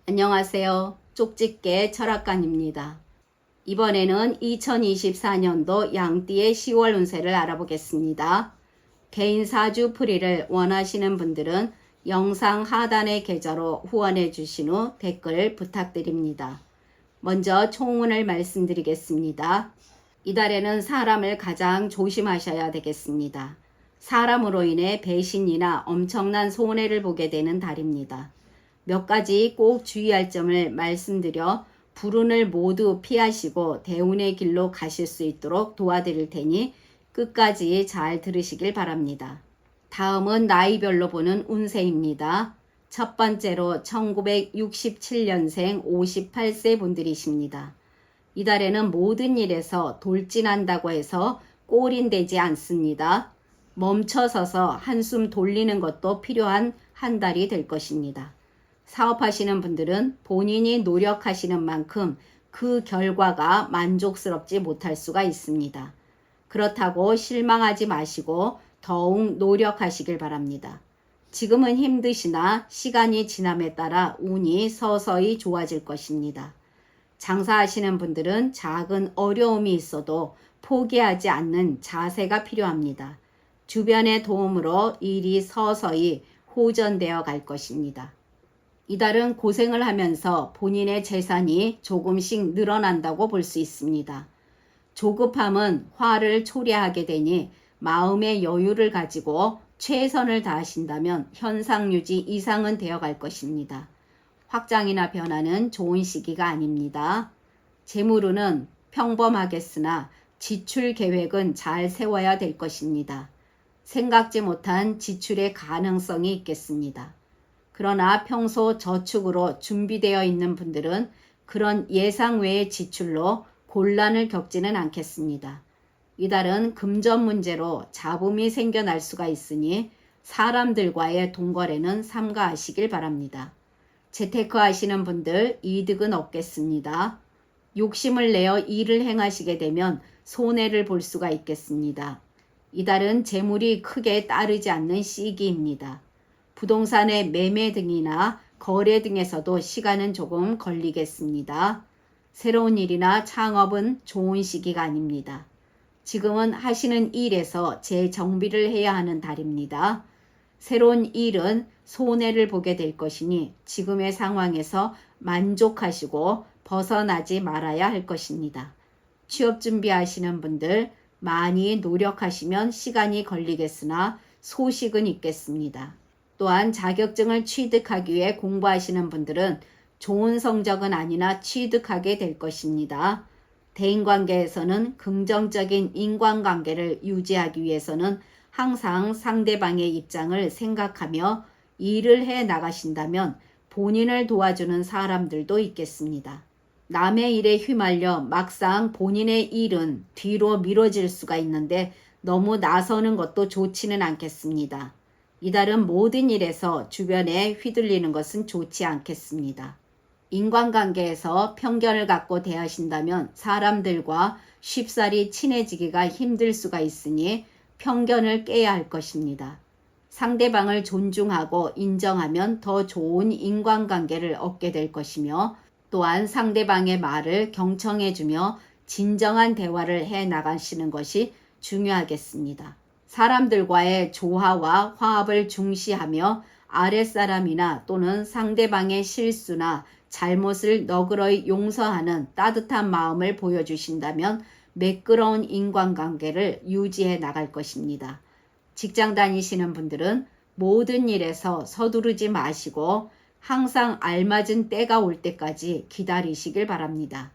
안녕하세요. 쪽집게 철학관입니다. 이번에는 2024년도 양띠의 10월 운세를 알아보겠습니다. 개인 사주 풀이를 원하시는 분들은 영상 하단의 계좌로 후원해 주신 후 댓글 부탁드립니다. 먼저 총운을 말씀드리겠습니다. 이달에는 사람을 가장 조심하셔야 되겠습니다. 사람으로 인해 배신이나 엄청난 손해를 보게 되는 달입니다. 몇 가지 꼭 주의할 점을 말씀드려 불운을 모두 피하시고 대운의 길로 가실 수 있도록 도와드릴 테니 끝까지 잘 들으시길 바랍니다. 다음은 나이별로 보는 운세입니다. 첫 번째로 1967년생 58세 분들이십니다. 이달에는 모든 일에서 돌진한다고 해서 꼴인 되지 않습니다. 멈춰서서 한숨 돌리는 것도 필요한 한 달이 될 것입니다. 사업하시는 분들은 본인이 노력하시는 만큼 그 결과가 만족스럽지 못할 수가 있습니다. 그렇다고 실망하지 마시고 더욱 노력하시길 바랍니다. 지금은 힘드시나 시간이 지남에 따라 운이 서서히 좋아질 것입니다. 장사하시는 분들은 작은 어려움이 있어도 포기하지 않는 자세가 필요합니다. 주변의 도움으로 일이 서서히 호전되어 갈 것입니다. 이달은 고생을 하면서 본인의 재산이 조금씩 늘어난다고 볼 수 있습니다. 조급함은 화를 초래하게 되니 마음의 여유를 가지고 최선을 다하신다면 현상 유지 이상은 되어 갈 것입니다. 확장이나 변화는 좋은 시기가 아닙니다. 재물운은 평범하겠으나 지출 계획은 잘 세워야 될 것입니다. 생각지 못한 지출의 가능성이 있겠습니다. 그러나 평소 저축으로 준비되어 있는 분들은 그런 예상 외의 지출로 곤란을 겪지는 않겠습니다. 이달은 금전 문제로 잡음이 생겨날 수가 있으니 사람들과의 동거래는 삼가하시길 바랍니다. 재테크 하시는 분들 이득은 없겠습니다. 욕심을 내어 일을 행하시게 되면 손해를 볼 수가 있겠습니다. 이달은 재물이 크게 따르지 않는 시기입니다. 부동산의 매매 등이나 거래 등에서도 시간은 조금 걸리겠습니다. 새로운 일이나 창업은 좋은 시기가 아닙니다. 지금은 하시는 일에서 재정비를 해야 하는 달입니다. 새로운 일은 손해를 보게 될 것이니 지금의 상황에서 만족하시고 벗어나지 말아야 할 것입니다. 취업 준비하시는 분들 많이 노력하시면 시간이 걸리겠으나 소식은 있겠습니다. 또한 자격증을 취득하기 위해 공부하시는 분들은 좋은 성적은 아니나 취득하게 될 것입니다. 대인관계에서는 긍정적인 인간관계를 유지하기 위해서는 항상 상대방의 입장을 생각하며 일을 해 나가신다면 본인을 도와주는 사람들도 있겠습니다. 남의 일에 휘말려 막상 본인의 일은 뒤로 미뤄질 수가 있는데 너무 나서는 것도 좋지는 않겠습니다. 이달은 모든 일에서 주변에 휘둘리는 것은 좋지 않겠습니다. 인간관계에서 편견을 갖고 대하신다면 사람들과 쉽사리 친해지기가 힘들 수가 있으니 편견을 깨야 할 것입니다. 상대방을 존중하고 인정하면 더 좋은 인간관계를 얻게 될 것이며 또한 상대방의 말을 경청해주며 진정한 대화를 해 나가시는 것이 중요하겠습니다. 사람들과의 조화와 화합을 중시하며 아랫사람이나 또는 상대방의 실수나 잘못을 너그러이 용서하는 따뜻한 마음을 보여주신다면 매끄러운 인간관계를 유지해 나갈 것입니다. 직장 다니시는 분들은 모든 일에서 서두르지 마시고 항상 알맞은 때가 올 때까지 기다리시길 바랍니다.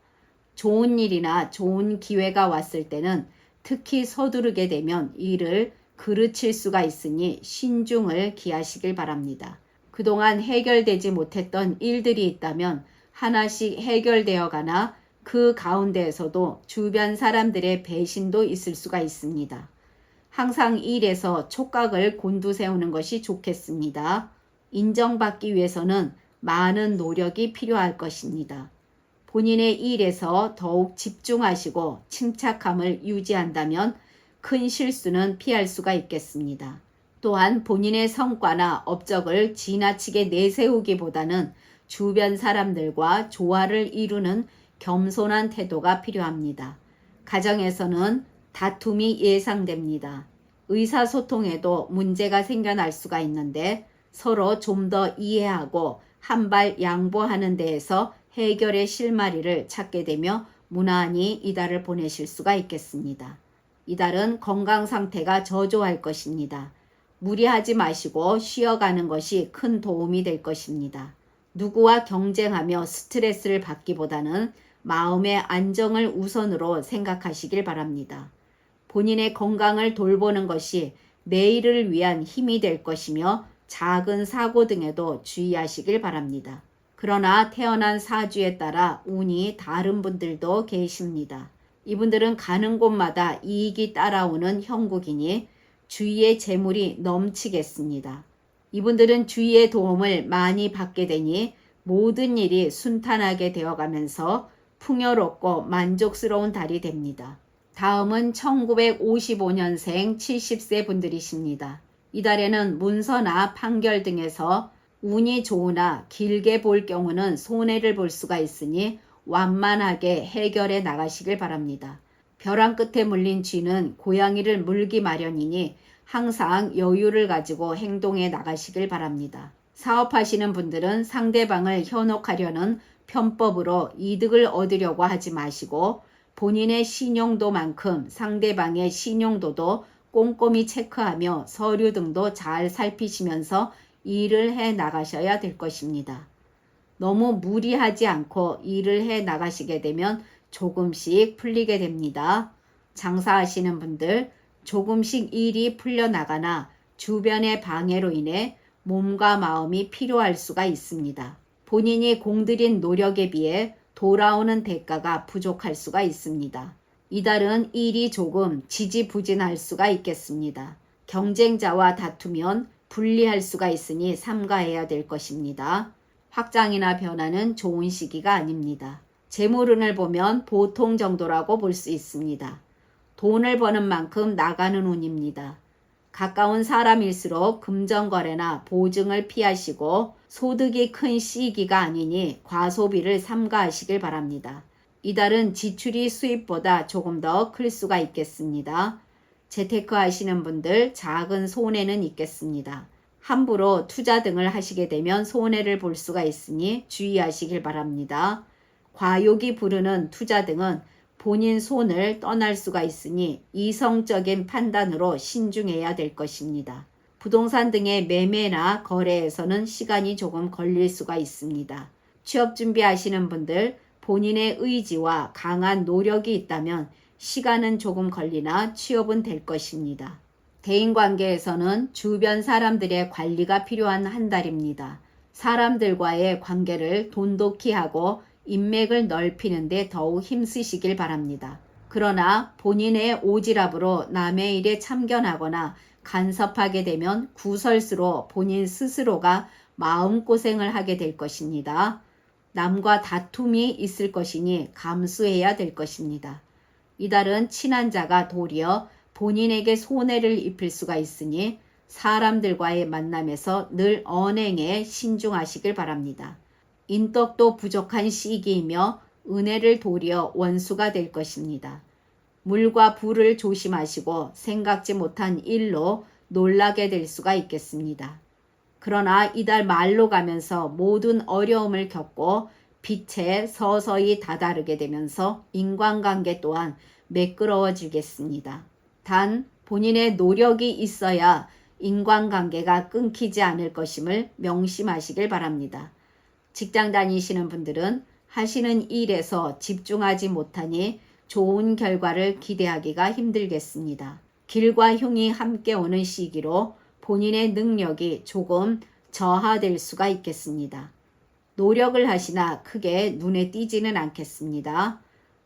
좋은 일이나 좋은 기회가 왔을 때는 특히 서두르게 되면 일을 그르칠 수가 있으니 신중을 기하시길 바랍니다. 그동안 해결되지 못했던 일들이 있다면 하나씩 해결되어 가나 그 가운데에서도 주변 사람들의 배신도 있을 수가 있습니다. 항상 일에서 촉각을 곤두세우는 것이 좋겠습니다. 인정받기 위해서는 많은 노력이 필요할 것입니다. 본인의 일에서 더욱 집중하시고 침착함을 유지한다면 큰 실수는 피할 수가 있겠습니다. 또한 본인의 성과나 업적을 지나치게 내세우기보다는 주변 사람들과 조화를 이루는 겸손한 태도가 필요합니다. 가정에서는 다툼이 예상됩니다. 의사소통에도 문제가 생겨날 수가 있는데 서로 좀 더 이해하고 한 발 양보하는 데에서 해결의 실마리를 찾게 되며 무난히 이달을 보내실 수가 있겠습니다. 이달은 건강 상태가 저조할 것입니다. 무리하지 마시고 쉬어가는 것이 큰 도움이 될 것입니다. 누구와 경쟁하며 스트레스를 받기보다는 마음의 안정을 우선으로 생각하시길 바랍니다. 본인의 건강을 돌보는 것이 내일을 위한 힘이 될 것이며 작은 사고 등에도 주의하시길 바랍니다. 그러나 태어난 사주에 따라 운이 다른 분들도 계십니다. 이분들은 가는 곳마다 이익이 따라오는 형국이니 주위의 재물이 넘치겠습니다. 이분들은 주위의 도움을 많이 받게 되니 모든 일이 순탄하게 되어가면서 풍요롭고 만족스러운 달이 됩니다. 다음은 1955년생 70세 분들이십니다. 이달에는 문서나 판결 등에서 운이 좋으나 길게 볼 경우는 손해를 볼 수가 있으니 완만하게 해결해 나가시길 바랍니다. 벼랑 끝에 물린 쥐는 고양이를 물기 마련이니 항상 여유를 가지고 행동해 나가시길 바랍니다. 사업하시는 분들은 상대방을 현혹하려는 편법으로 이득을 얻으려고 하지 마시고 본인의 신용도만큼 상대방의 신용도도 꼼꼼히 체크하며 서류 등도 잘 살피시면서 일을 해 나가셔야 될 것입니다. 너무 무리하지 않고 일을 해 나가시게 되면 조금씩 풀리게 됩니다. 장사하시는 분들 조금씩 일이 풀려나가나 주변의 방해로 인해 몸과 마음이 피로할 수가 있습니다. 본인이 공들인 노력에 비해 돌아오는 대가가 부족할 수가 있습니다. 이달은 일이 조금 지지부진할 수가 있겠습니다. 경쟁자와 다투면 불리할 수가 있으니 삼가해야 될 것입니다. 확장이나 변화는 좋은 시기가 아닙니다. 재물운을 보면 보통 정도라고 볼 수 있습니다. 돈을 버는 만큼 나가는 운입니다. 가까운 사람일수록 금전거래나 보증을 피하시고 소득이 큰 시기가 아니니 과소비를 삼가하시길 바랍니다. 이달은 지출이 수입보다 조금 더 클 수가 있겠습니다. 재테크 하시는 분들 작은 손해는 있겠습니다. 함부로 투자 등을 하시게 되면 손해를 볼 수가 있으니 주의하시길 바랍니다. 과욕이 부르는 투자 등은 본인 손을 떠날 수가 있으니 이성적인 판단으로 신중해야 될 것입니다. 부동산 등의 매매나 거래에서는 시간이 조금 걸릴 수가 있습니다. 취업 준비하시는 분들 본인의 의지와 강한 노력이 있다면 시간은 조금 걸리나 취업은 될 것입니다. 대인관계에서는 주변 사람들의 관리가 필요한 한 달입니다. 사람들과의 관계를 돈독히 하고 인맥을 넓히는 데 더욱 힘쓰시길 바랍니다. 그러나 본인의 오지랖으로 남의 일에 참견하거나 간섭하게 되면 구설수로 본인 스스로가 마음고생을 하게 될 것입니다. 남과 다툼이 있을 것이니 감수해야 될 것입니다. 이달은 친한 자가 도리어 본인에게 손해를 입힐 수가 있으니 사람들과의 만남에서 늘 언행에 신중하시길 바랍니다. 인덕도 부족한 시기이며 은혜를 도리어 원수가 될 것입니다. 물과 불을 조심하시고 생각지 못한 일로 놀라게 될 수가 있겠습니다. 그러나 이달 말로 가면서 모든 어려움을 겪고 빛에 서서히 다다르게 되면서 인간관계 또한 매끄러워지겠습니다. 단 본인의 노력이 있어야 인간관계가 끊기지 않을 것임을 명심하시길 바랍니다. 직장 다니시는 분들은 하시는 일에서 집중하지 못하니 좋은 결과를 기대하기가 힘들겠습니다. 길과 흉이 함께 오는 시기로 본인의 능력이 조금 저하될 수가 있겠습니다. 노력을 하시나 크게 눈에 띄지는 않겠습니다.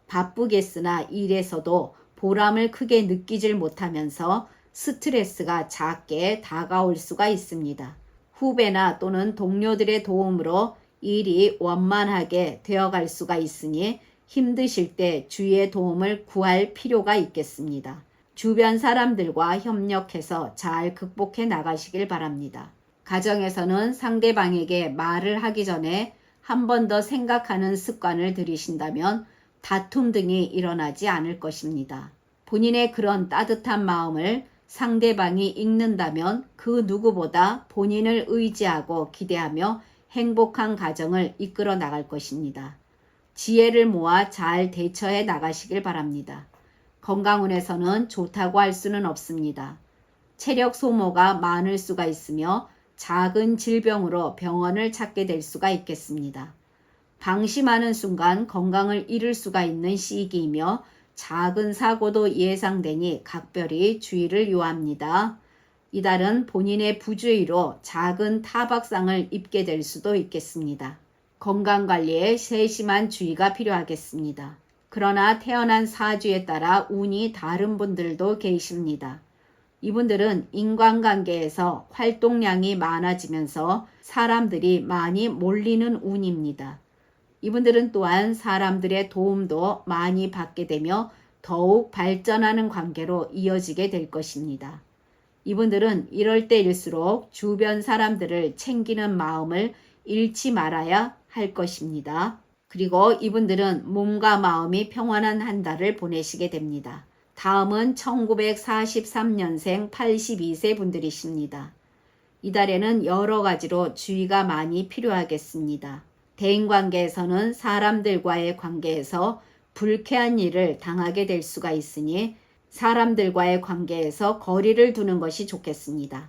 바쁘겠으나 일에서도 보람을 크게 느끼질 못하면서 스트레스가 작게 다가올 수가 있습니다. 후배나 또는 동료들의 도움으로 일이 원만하게 되어갈 수가 있으니 힘드실 때 주위의 도움을 구할 필요가 있겠습니다. 주변 사람들과 협력해서 잘 극복해 나가시길 바랍니다. 가정에서는 상대방에게 말을 하기 전에 한 번 더 생각하는 습관을 들이신다면 다툼 등이 일어나지 않을 것입니다. 본인의 그런 따뜻한 마음을 상대방이 읽는다면 그 누구보다 본인을 의지하고 기대하며 행복한 가정을 이끌어 나갈 것입니다. 지혜를 모아 잘 대처해 나가시길 바랍니다. 건강운에서는 좋다고 할 수는 없습니다. 체력 소모가 많을 수가 있으며 작은 질병으로 병원을 찾게 될 수가 있겠습니다. 방심하는 순간 건강을 잃을 수가 있는 시기이며 작은 사고도 예상되니 각별히 주의를 요합니다. 이달은 본인의 부주의로 작은 타박상을 입게 될 수도 있겠습니다. 건강관리에 세심한 주의가 필요하겠습니다. 그러나 태어난 사주에 따라 운이 다른 분들도 계십니다. 이분들은 인간관계에서 활동량이 많아지면서 사람들이 많이 몰리는 운입니다. 이분들은 또한 사람들의 도움도 많이 받게 되며 더욱 발전하는 관계로 이어지게 될 것입니다. 이분들은 이럴 때일수록 주변 사람들을 챙기는 마음을 잃지 말아야 할 것입니다. 그리고 이분들은 몸과 마음이 평안한 한 달을 보내시게 됩니다. 다음은 1943년생 82세 분들이십니다. 이달에는 여러 가지로 주의가 많이 필요하겠습니다. 대인관계에서는 사람들과의 관계에서 불쾌한 일을 당하게 될 수가 있으니 사람들과의 관계에서 거리를 두는 것이 좋겠습니다.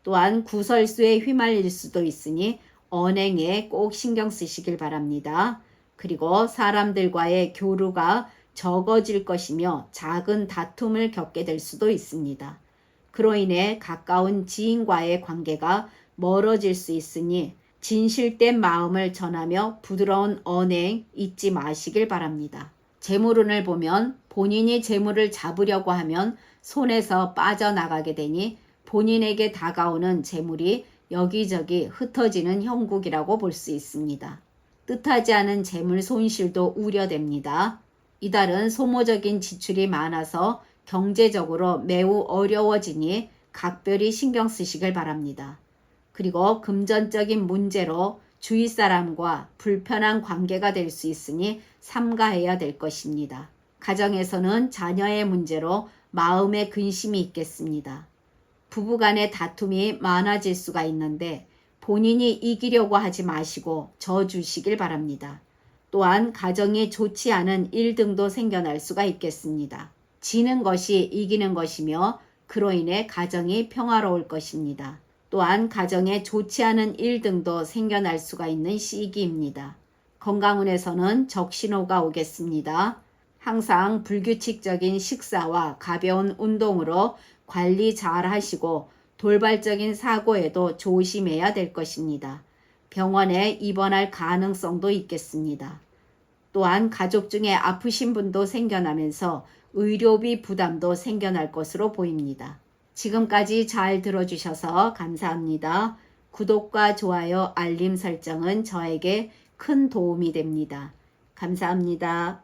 또한 구설수에 휘말릴 수도 있으니 언행에 꼭 신경 쓰시길 바랍니다. 그리고 사람들과의 교류가 적어질 것이며 작은 다툼을 겪게 될 수도 있습니다. 그로 인해 가까운 지인과의 관계가 멀어질 수 있으니 진실된 마음을 전하며 부드러운 언행 잊지 마시길 바랍니다. 재물운을 보면 본인이 재물을 잡으려고 하면 손에서 빠져나가게 되니 본인에게 다가오는 재물이 여기저기 흩어지는 형국이라고 볼 수 있습니다. 뜻하지 않은 재물 손실도 우려됩니다. 이달은 소모적인 지출이 많아서 경제적으로 매우 어려워지니 각별히 신경 쓰시길 바랍니다. 그리고 금전적인 문제로 주위 사람과 불편한 관계가 될 수 있으니 삼가해야 될 것입니다. 가정에서는 자녀의 문제로 마음에 근심이 있겠습니다. 부부간의 다툼이 많아질 수가 있는데 본인이 이기려고 하지 마시고 져주시길 바랍니다. 또한 가정이 좋지 않은 일 등도 생겨날 수가 있겠습니다. 지는 것이 이기는 것이며 그로 인해 가정이 평화로울 것입니다. 또한 가정에 좋지 않은 일 등도 생겨날 수가 있는 시기입니다. 건강운에서는 적신호가 오겠습니다. 항상 불규칙적인 식사와 가벼운 운동으로 관리 잘 하시고 돌발적인 사고에도 조심해야 될 것입니다. 병원에 입원할 가능성도 있겠습니다. 또한 가족 중에 아프신 분도 생겨나면서 의료비 부담도 생겨날 것으로 보입니다. 지금까지 잘 들어주셔서 감사합니다. 구독과 좋아요, 알림 설정은 저에게 큰 도움이 됩니다. 감사합니다.